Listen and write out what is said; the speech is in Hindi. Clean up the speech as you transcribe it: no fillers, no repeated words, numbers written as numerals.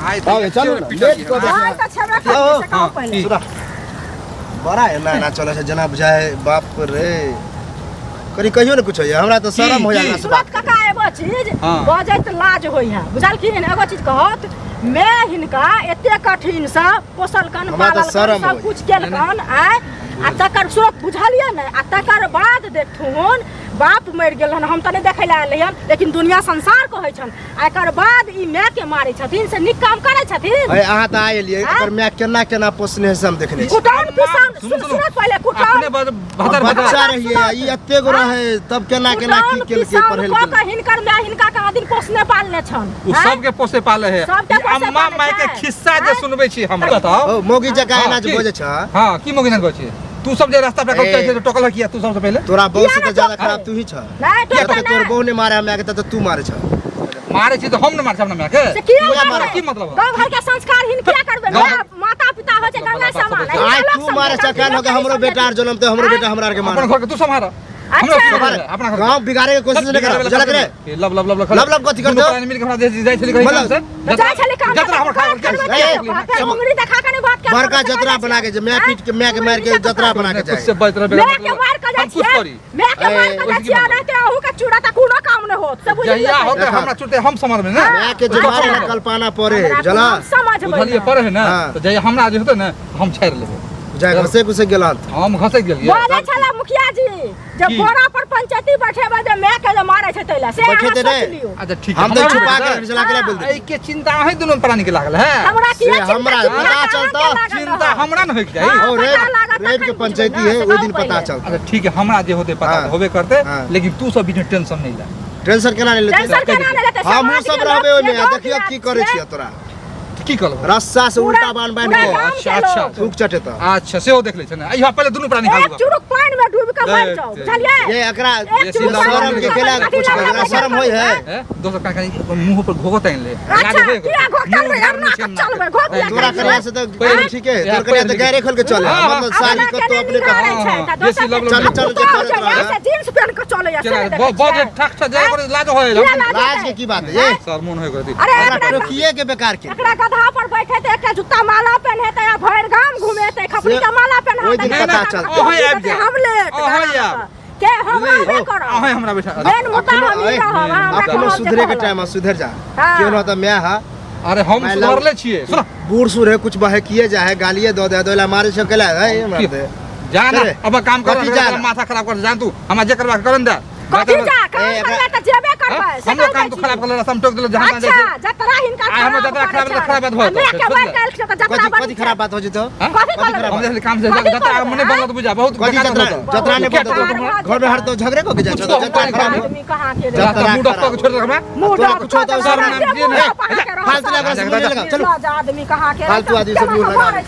आओ चलो लेट को हां त छबरा से कहो पहले बड़ा है ना चले से जना बुझाए बाप रे करी कहियो न कुछ है हमरा तो शर्म हो जाला सूरत काका एगो चीज बजे त लाज होई है बुझल की एगो चीज कहत मैं हिनका एते कठिन से पोसल कन पालल सब कुछ केल कन आ तकर सब बुझलिए न आ तकर बाद देखथुन बाप मर गेल हन हम त नहीं देखै ला आलियन लेकिन दुनिया संसार कहै छन एकर बाद ई माय के मारै छथिन से निक काम करै छथिन ए आहा त आइलिए एकर माय केना केना पोसने है हम देखने छी कुटान पिसान सुन पहले कुटान अपने बच्चा रहिए ई एते गो रहे तब केना केना की केल के पढ़ेल के हिनकर माय हिनका का दिन पोसने पालने छन उ सब के पोसे पाले है अम्मा माय के खिस्सा जे सुनबै छी हम बताओ मोगी जका एना जे बजे छ हां की मोगी न कहै छी तू सब जे रास्ता पे कब चल टोकल किया तू सबसे पहले तोरा बहु से तो ज्यादा खराब तू ही छ नहीं तो तोर बहु ने मारे हमरा के त तू मारे छ मारे छी तो हम न मार छ हमरा के की मारे की मतलब गांव घर के संस्कार हिन क्या करबे माता पिता हो छै गंगा समान आई तू मारे छ कान हो के हमरो बेटा आर जन्म तो हमरो बेटा हमरा के मार अपन घर के तू संभार अपना गांव बिगाड़े के कोशिश नहीं कर जला करे लब लब लब लब लब कथि करतो मिल के हमरा जाय छली कहि काम से जाय छली काम जतरा हमर खा उंगली देखा के बात कर बड़का जतरा बना के मैं पीट के मैं के मार के जतरा बना के जाए से बतरा मैं के मार के जाय छी मैं के मार के जाय छी ना ते अहू के चूड़ा त कोनो काम न होत सब बुझिए जहिया होते हमरा चुटे हम समझ में ना मैं के जो मारे कल्पना पड़े जला समझ में बुझलिए पड़े है ना तो जहिया हमरा जे होते ना हम छाड़ लेबे जाय घसे घुसे गेलन हम घसे गेलिए बोले छला मुखिया जी जब बोरा पर पंचायती बैठेबे जे मैं के जे मारे छै तैला से बैठे दे अच्छा ठीक है हम तो छुपा के चला के बोल दे ए के चिंता है दोनों प्राणी के लागल है हमरा की हमरा पता चलता चिंता हमरा न होय के चाहिए और रेड के पंचायती है वो दिन पता चलता अच्छा ठीक है हमरा जे होते पता होबे करते लेकिन तू सब बिना टेंशन नहीं ले टेंशन केना नहीं लेते हम सब रहबे ओने देखियो की करे छी तोरा की करब रस्सा से उल्टा बांध बांध के अच्छा अच्छा थूक चटे त अच्छा से हो देख ले छै ना यहाँ पहले दोनों प्राणी खालू एक चुरुक पानी में डूब के मर जाओ बुझलिए ये एकरा शर्म के केला कुछ एकरा शर्म होय है दोसर का मुंह पर घोगत आइन ले अच्छा क्या घोगत रे हम ना चलबे घोग तोरा करला से तो ठीक है तोर करिया तो गैरे खोल के चले मतलब सारी को तो अपने का जैसी लब चल चल ऐसे जींस पहन के चले ऐसे बहुत ठक ठक जाय करे लाज होय लाज के की बात है ये शर्मोन होय करती अरे टोकिए के बेकार के एकरा गधा पर बैठे ते एक जूता माला पहने ते या भर गाम घूमे ते खपड़ी का माला पहना ओइ दिन पता चलता ओहे आबि जा हम ले ओहे या के हम नहीं करो ओहे हमरा बैठा मेन मुद्दा हम ही रहब अपनो सुधरे के टाइम सुधर जा क्यों ना तो मैं हा अरे हम सुधरले छिए सुन बूढ़ सुर है कुछ बहे किए जाए गालिए दो दे दोला मारे छकेला है मार दे जाना अब काम कर माथा खराब कर जान तू हमरा जे करबा करन दे कथि जा काम करले त जेबे करबै हम काम तो खराब करले हम टोक देलो जहां जाय अच्छा जतरा हिनका हम जतरा खराब बात हो कथि खराब बात हो जतो हम जैसे काम से जतरा मने बनत बुझा बहुत जतरा ने घर में हर तो झगड़े को के जा जतरा खराब आदमी कहां के जतरा मूड ऑफ को छोड़ रखबे मूड ऑफ कुछ तो सर नाम जी ने फालतू लगा चलो आदमी कहां के फालतू आदमी सब लगा